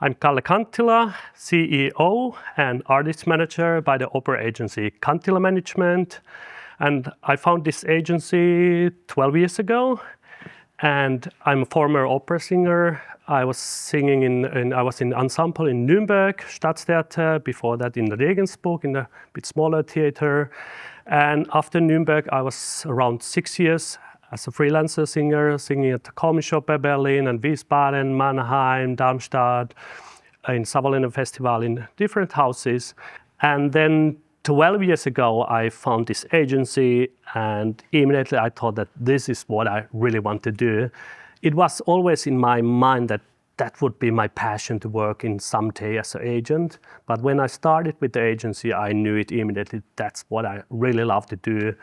I'm Kalle Kanttila, CEO and artist manager by the opera agency Kanttila Management. And I found this agency 12 years ago. And I'm a former opera singer. I was singing I was in ensemble in Nuremberg, Staatstheater, before that in Regensburg, in a bit smaller theater. And after Nuremberg, I was around 6 years as a freelancer singer, singing at the Comedy Shop by Berlin and Wiesbaden, Mannheim, Darmstadt, in Savolen Festival, in different houses. And then 12 years ago, I found this agency, and immediately I thought that this is what I really want to do. It was always in my mind that that would be my passion to work in someday as an agent. But when I started with the agency, I knew it immediately. That's what I really love to do.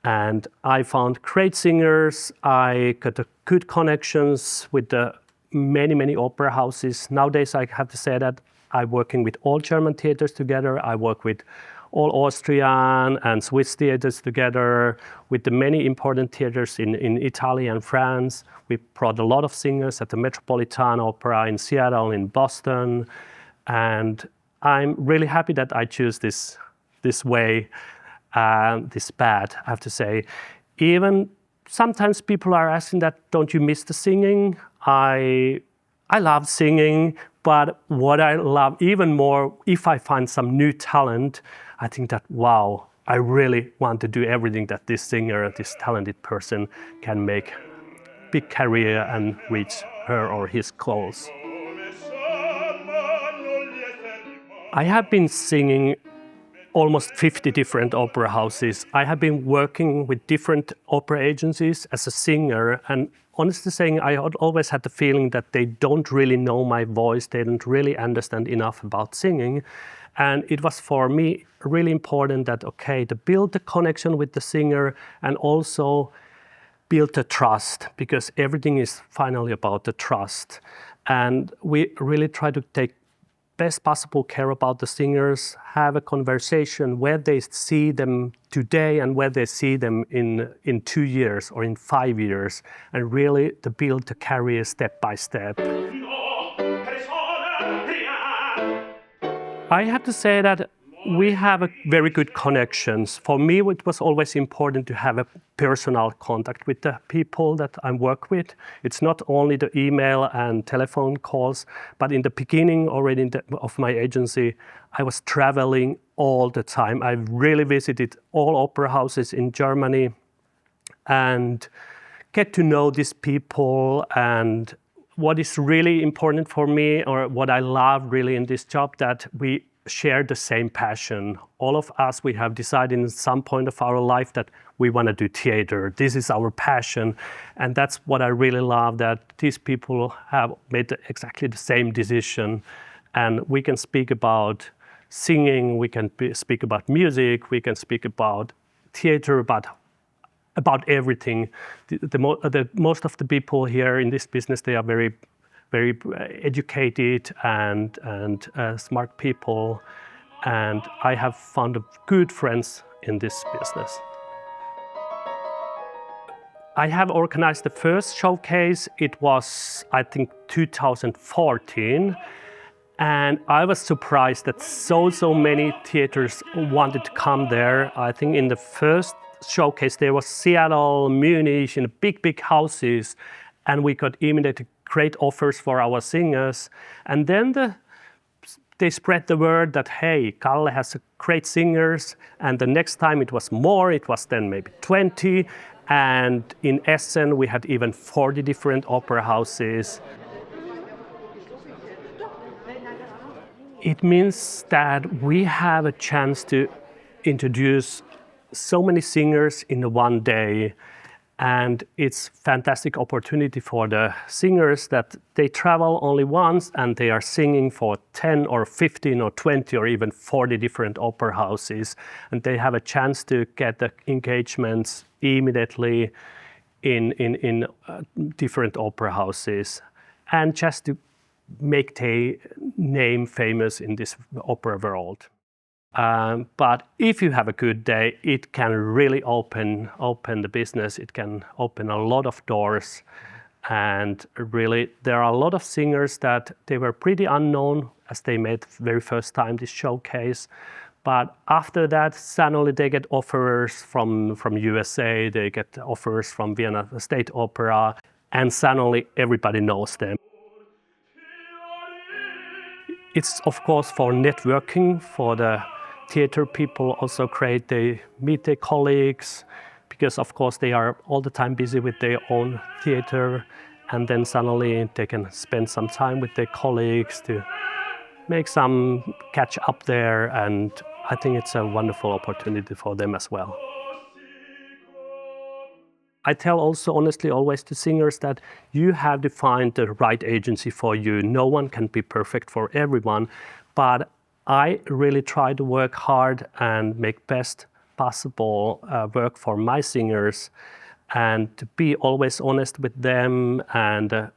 And I found great singers. I got good connections with the many opera houses. Nowadays, I have to say that I'm working with all German theaters together. I work with all Austrian and Swiss theaters together, with the many important theaters in Italy and France. We brought a lot of singers at the Metropolitan Opera in Seattle, in Boston. And I'm really happy that I choose this way. This path, I have to say. Even sometimes people are asking that, don't you miss the singing? I love singing, but what I love even more, if I find some new talent, I think that, wow, I really want to do everything that this singer, this talented person can make big career and reach her or his goals. I have been singing almost 50 different opera houses. I have been working with different opera agencies as a singer, and honestly saying, I always had the feeling that they don't really know my voice, they don't really understand enough about singing. And it was for me really important that, okay, to build the connection with the singer and also build the trust, because everything is finally about the trust. And we really try to take best possible care about the singers, have a conversation where they see them today and where they see them in 2 years or in 5 years, and really to build the career step by step. I have to say that we have a very good connections. For me, it was always important to have a personal contact with the people that I work with. It's not only the email and telephone calls, but in the beginning already of my agency, I was traveling all the time. I really visited all opera houses in Germany and get to know these people. And what is really important for me, or what I love really in this job, that we share the same passion. All of us, we have decided in some point of our life that we want to do theater. This is our passion. And that's what I really love, that these people have made exactly the same decision. And we can speak about singing, we can speak about music, we can speak about theater, about everything. Most of the people here in this business, they are very educated and smart people, and I have found good friends in this business. I have organized the first showcase. It was, I think, 2014, and I was surprised that so many theaters wanted to come there. I think in the first showcase there was Seattle, Munich, in big houses, and we got immediately great offers for our singers. And then they spread the word that, hey, Kalle has great singers. And the next time it was more, it was then maybe 20. And in Essen, we had even 40 different opera houses. It means that we have a chance to introduce so many singers in one day. And it's a fantastic opportunity for the singers that they travel only once and they are singing for 10 or 15 or 20 or even 40 different opera houses. And they have a chance to get the engagements immediately in different opera houses. And just to make their name famous in this opera world. But if you have a good day, it can really open the business. It can open a lot of doors. And really, there are a lot of singers that they were pretty unknown as they made very first time this showcase. But after that, suddenly they get offers from USA, they get offers from Vienna State Opera, and suddenly everybody knows them. It's of course for networking, for the theater people also great. They meet their colleagues because of course they are all the time busy with their own theater, and then suddenly they can spend some time with their colleagues to make some catch up there, and I think it's a wonderful opportunity for them as well. I tell also honestly always to singers that you have to find the right agency for you. No one can be perfect for everyone, but I really try to work hard and make best possible work for my singers, and to be always honest with them and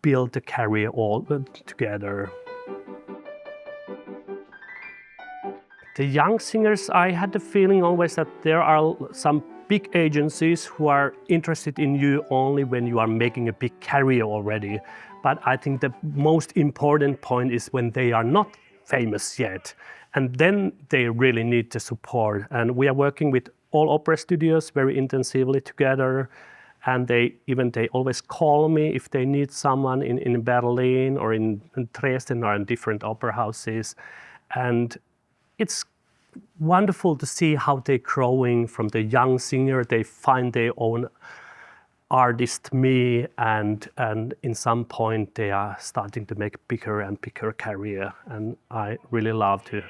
build the career all together. The young singers, I had the feeling always that there are some big agencies who are interested in you only when you are making a big career already. But I think the most important point is when they are not famous yet. And then they really need the support. And we are working with all opera studios very intensively together. And they always call me if they need someone in Berlin or in Dresden or in different opera houses. And it's wonderful to see how they're growing from the young singer. They find their own artist me, and in some point they are starting to make bigger and bigger career. And I really love to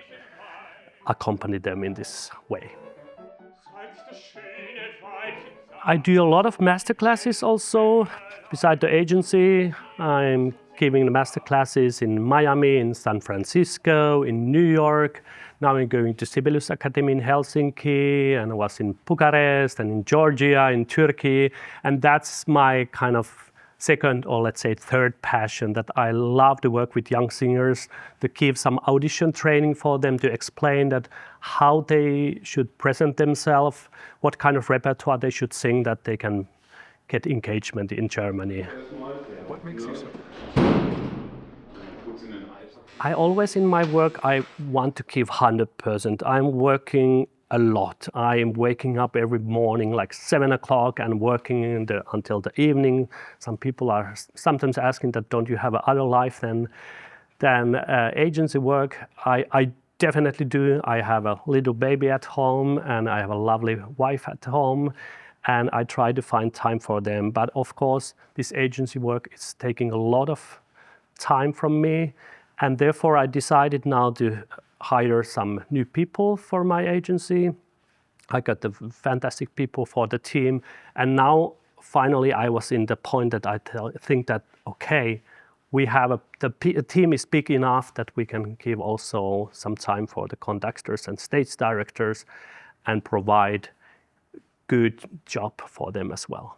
accompany them in this way. I do a lot of masterclasses also. Beside the agency, I'm giving the masterclasses in Miami, in San Francisco, in New York. Now I'm going to Sibelius Academy in Helsinki, and I was in Bucharest and in Georgia, in Turkey. And that's my kind of second, or let's say third passion, that I love to work with young singers, to give some audition training for them, to explain that how they should present themselves, what kind of repertoire they should sing, that they can get engagement in Germany. What makes you so? I always in my work, I want to give 100%. I'm working a lot. I am waking up every morning like 7 o'clock and working until the evening. Some people are sometimes asking that, don't you have another life than agency work? I definitely do. I have a little baby at home and I have a lovely wife at home, and I try to find time for them. But of course, this agency work is taking a lot of time from me, and therefore I decided now to hire some new people for my agency. I got the fantastic people for the team, and now finally I was in the point that I think that, okay, we have the team is big enough that we can give also some time for the conductors and stage directors and provide good job for them as well.